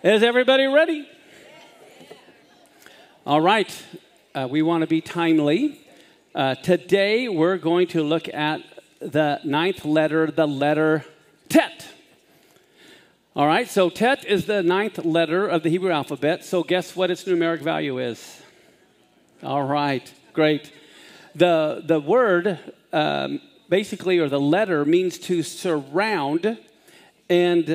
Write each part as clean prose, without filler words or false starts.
Is everybody ready? All right. We want to be timely. Today, we're going to look at the ninth letter, the letter Tet. All right, so Tet is the ninth letter of the Hebrew alphabet. So guess what its numeric value is? All right, great. The word, basically, or the letter, means to surround. And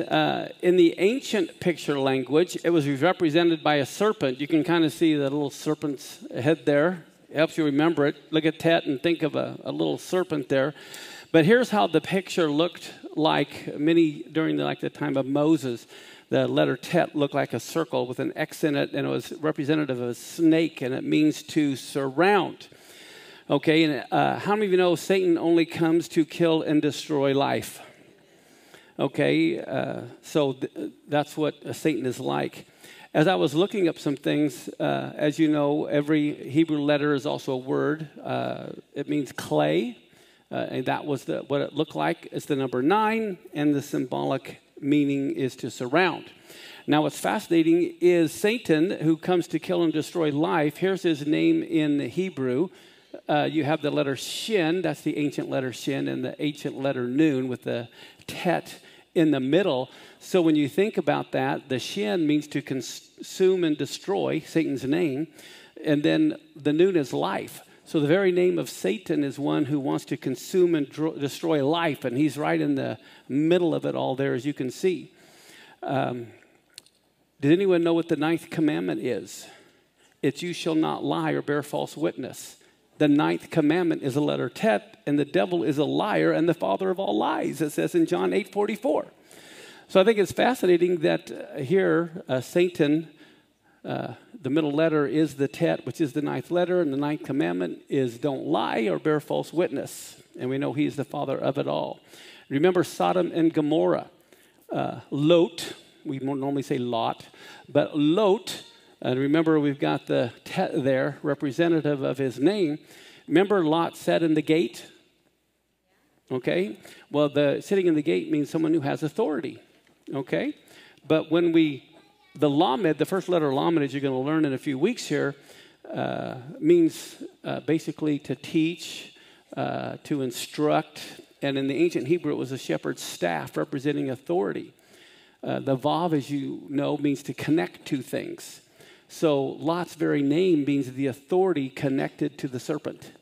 in the ancient picture language, it was represented by a serpent. You can kind of see the little serpent's head there. It helps you remember it. Look at Tet and think of a little serpent there. But here's how the picture looked like during the time of Moses. The letter Tet looked like a circle with an X in it, and it was representative of a snake, and it means to surround. Okay, and how many of you know Satan only comes to kill and destroy life? Okay, so that's what Satan is like. As I was looking up some things, as you know, every Hebrew letter is also a word. It means clay, and that was what it looked like. It's the number 9, and the symbolic meaning is to surround. Now, what's fascinating is Satan, who comes to kill and destroy life. Here's his name in Hebrew. You have the letter Shin, that's the ancient letter Shin, and the ancient letter Nun with the Tet in the middle. So when you think about that, the Shin means to consume and destroy, Satan's name, and then the Nun is life. So the very name of Satan is one who wants to consume and destroy life, and he's right in the middle of it all there, as you can see. Did anyone know what the 9th commandment is? It's you shall not lie or bear false witness. The 9th commandment is a letter Tet, and the devil is a liar and the father of all lies, it says in John 8:44. So I think it's fascinating that here, Satan, the middle letter is the Tet, which is the 9th letter, and the 9th commandment is don't lie or bear false witness. And we know he's the father of it all. Remember Sodom and Gomorrah. Lot, we normally say Lot, but Lot, and remember, we've got the Tet there, representative of his name. Remember Lot sat in the gate? Okay. Well, sitting in the gate means someone who has authority. Okay. But when the Lamed, the first letter Lamed, as you're going to learn in a few weeks here, means basically to teach, to instruct. And in the ancient Hebrew, it was a shepherd's staff representing authority. The Vav, as you know, means to connect to things. So Lot's very name means the authority connected to the serpent,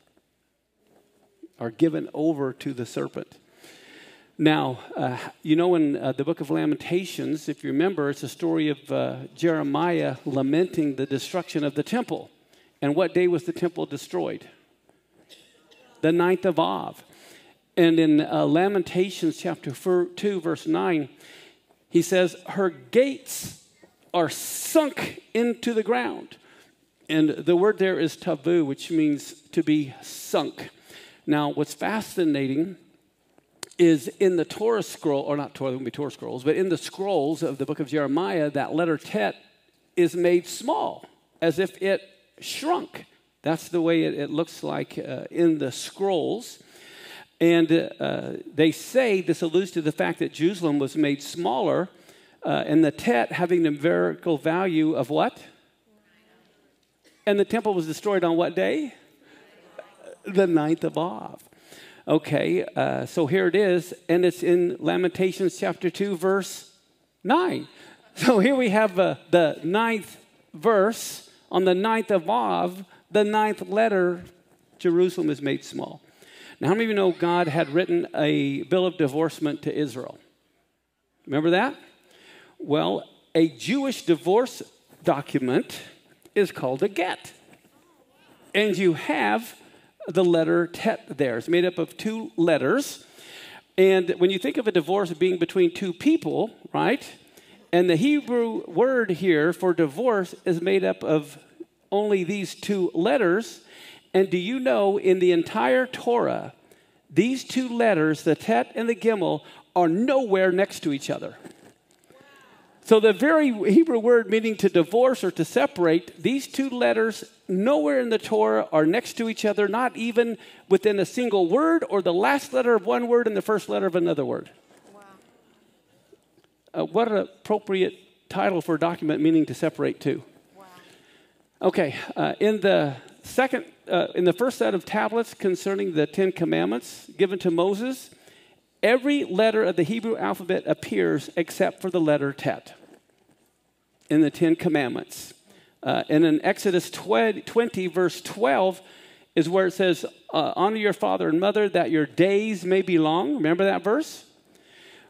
or given over to the serpent. Now, you know in the book of Lamentations, if you remember, it's a story of Jeremiah lamenting the destruction of the temple. And what day was the temple destroyed? The 9th of Av. And in Lamentations chapter 2, verse 9, he says, her gates are sunk into the ground. And the word there is tavu, which means to be sunk. Now, what's fascinating is in the Torah scroll, or not Torah, there won't be Torah scrolls, but in the scrolls of the book of Jeremiah, that letter Tet is made small, as if it shrunk. That's the way it looks like in the scrolls. And they say this alludes to the fact that Jerusalem was made smaller, and the Tet having the numerical value of what? And the temple was destroyed on what day? The 9th of Av. Okay, so here it is, and it's in Lamentations chapter 2, verse 9. So here we have the 9th verse. On the 9th of Av, the 9th letter, Jerusalem is made small. Now, how many of you know God had written a bill of divorcement to Israel? Remember that? Well, a Jewish divorce document is called a get. And you have the letter Tet there. It's made up of 2 letters. And when you think of a divorce being between 2 people, right? And the Hebrew word here for divorce is made up of only these 2 letters. And do you know in the entire Torah, these 2 letters, the Tet and the Gimel, are nowhere next to each other. So the very Hebrew word meaning to divorce or to separate, these 2 letters nowhere in the Torah are next to each other, not even within a single word or the last letter of one word and the first letter of another word. Wow. What an appropriate title for a document meaning to separate two. Wow. Okay, in the first set of tablets concerning the 10 Commandments given to Moses, every letter of the Hebrew alphabet appears except for the letter Tet in the 10 Commandments. And in Exodus 20, verse 12, is where it says, honor your father and mother that your days may be long. Remember that verse?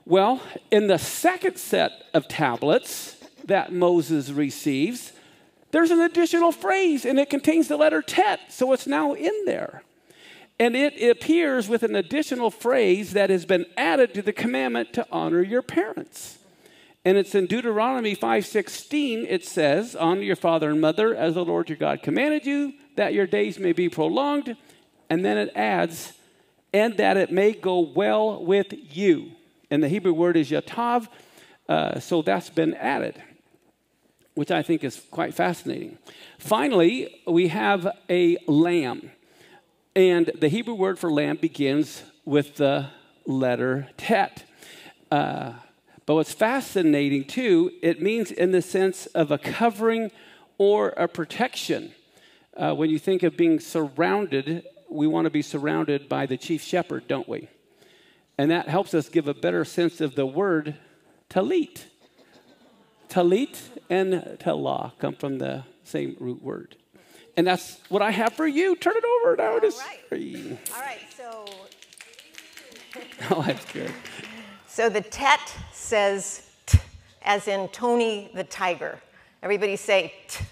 Well, in the second set of tablets that Moses receives, there's an additional phrase, and it contains the letter Tet, so it's now in there. And it appears with an additional phrase that has been added to the commandment to honor your parents. And it's in Deuteronomy 5:16, it says, honor your father and mother as the Lord your God commanded you, that your days may be prolonged. And then it adds, and that it may go well with you. And the Hebrew word is yatav, so that's been added, which I think is quite fascinating. Finally, we have a lamb. And the Hebrew word for lamb begins with the letter Tet. But what's fascinating, too, it means in the sense of a covering or a protection. When you think of being surrounded, we want to be surrounded by the chief shepherd, don't we? And that helps us give a better sense of the word talit. Talit and talah come from the same root word. And that's what I have for you. Turn it over now to Sri. All right, so... Oh, that's good. So the Tet says t, as in Tony the Tiger. Everybody say t.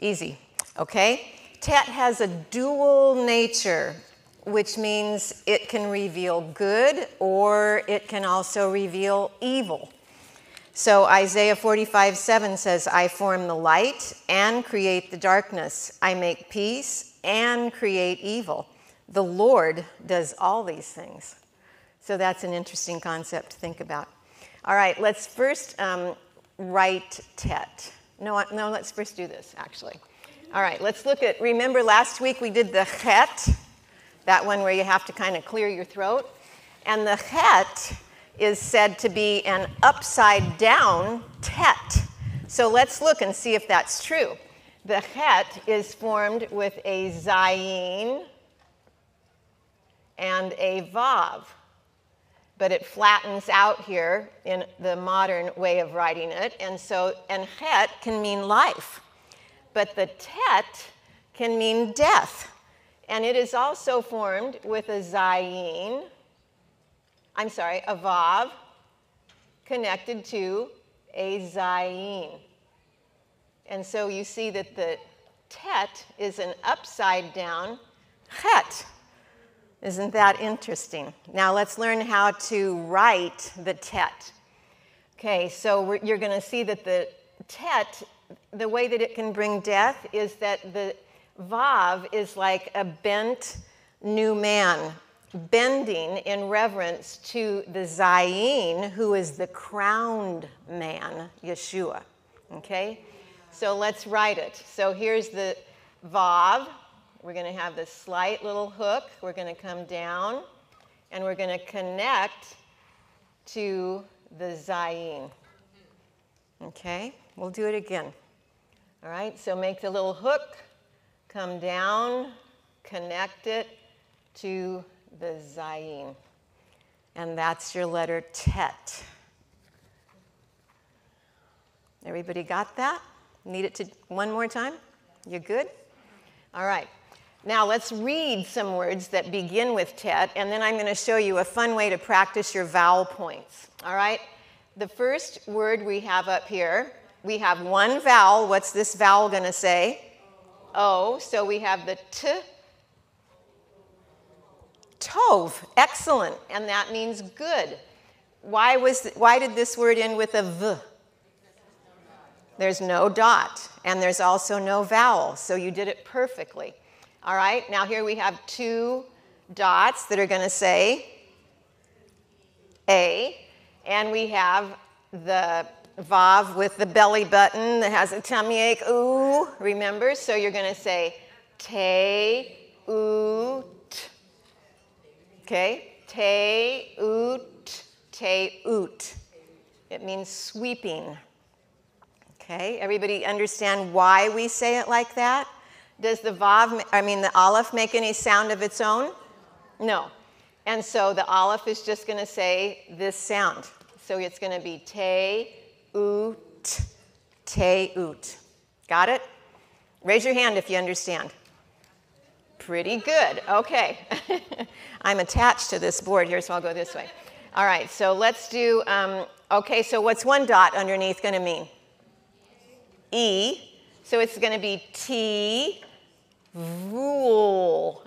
Easy, okay? Tet has a dual nature, which means it can reveal good or it can also reveal evil. So Isaiah 45:7 says, I form the light and create the darkness. I make peace and create evil. The Lord does all these things. So that's an interesting concept to think about. All right, let's first write Tet. No, let's first do this, actually. All right, let's look at, remember last week we did the Het, that one where you have to kind of clear your throat. And the Het is said to be an upside down Tet. So let's look and see if that's true. The Het is formed with a Zayin and a Vav. But it flattens out here in the modern way of writing it. And Het can mean life. But the Tet can mean death. And it is also formed with a Zayin, a Vav, connected to a Zayin. And so you see that the Tet is an upside down Het. Isn't that interesting? Now let's learn how to write the Tet. Okay, so you're going to see that the Tet, the way that it can bring death is that the Vav is like a bent new man, bending in reverence to the Zayin, who is the crowned man, Yeshua. Okay? So let's write it. So here's the Vav. We're going to have this slight little hook. We're going to come down, and we're going to connect to the Zayin. Okay? We'll do it again. All right? So make the little hook, come down, connect it to the Zayin. And that's your letter Tet. Everybody got that? Need it to one more time? You good? All right. Now let's read some words that begin with Tet, and then I'm going to show you a fun way to practice your vowel points. All right? The first word we have up here, we have one vowel. What's this vowel going to say? O. So we have the T. Tov. Excellent. And that means good. Why did this word end with a V? There's no dot. And there's also no vowel. So you did it perfectly. All right, now here we have two dots that are going to say A, and we have the Vav with the belly button that has a tummy ache, ooh, remember? So you're going to say te, oot. Okay, te, oot, te, oot. It means sweeping. Okay, everybody understand why we say it like that? Does the the aleph make any sound of its own? No. And so the aleph is just going to say this sound. So it's going to be te-ut, te-ut. Got it? Raise your hand if you understand. Pretty good. Okay. I'm attached to this board here, so I'll go this way. All right, so let's do, okay, so what's one dot underneath going to mean? E. So it's going to be T-vul.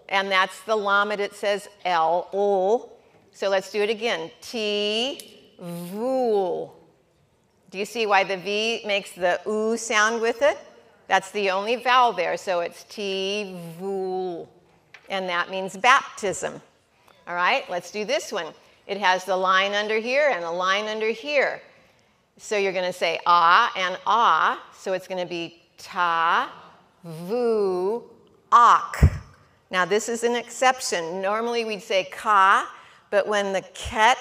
And that's the lamed, it says L-ul. So let's do it again. T-vul. Do you see why the V makes the U sound with it? That's the only vowel there, so it's T-vul. And that means baptism. All right, let's do this one. It has the line under here and a line under here. So you're going to say ah and ah. So it's going to be ta, vu, ak. Now this is an exception. Normally we'd say ka, but when the chet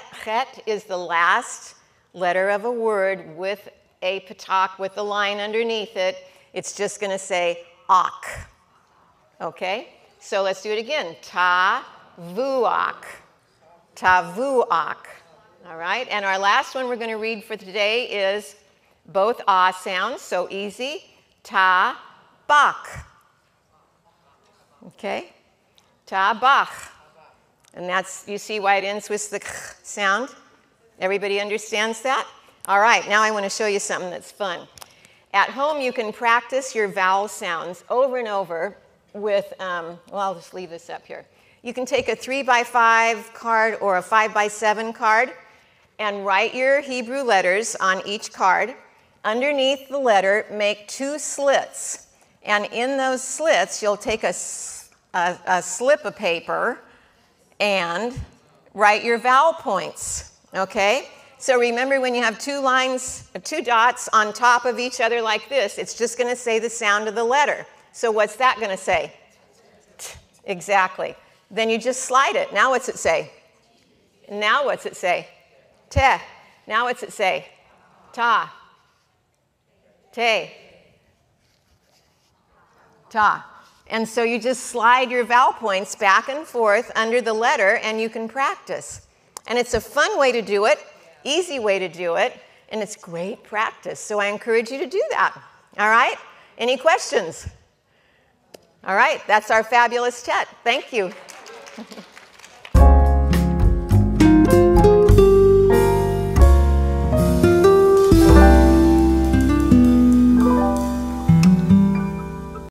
is the last letter of a word with a patak, with the line underneath it, it's just going to say ak. Okay? So let's do it again. Ta, vuak. Ta, vuak. All right? And our last one we're going to read for today is both ah sounds, so easy. Ta, bach. Okay? Ta, bach. And that's, you see why it ends with the k sound? Everybody understands that? All right, now I want to show you something that's fun. At home, you can practice your vowel sounds over and over with, well, I'll just leave this up here. You can take a 3x5 card or a 5x7 card and write your Hebrew letters on each card. Underneath the letter, make 2 slits. And in those slits, you'll take a slip of paper and write your vowel points, okay? So remember, when you have 2 lines, 2 dots on top of each other like this, it's just going to say the sound of the letter. So what's that going to say? T. Exactly. Then you just slide it. Now what's it say? Now what's it say? Te. Now what's it say? Ta. Te. Ta. And so you just slide your vowel points back and forth under the letter, and you can practice. And it's a fun way to do it, easy way to do it, and it's great practice. So I encourage you to do that. All right? Any questions? All right, that's our fabulous Tet. Thank you.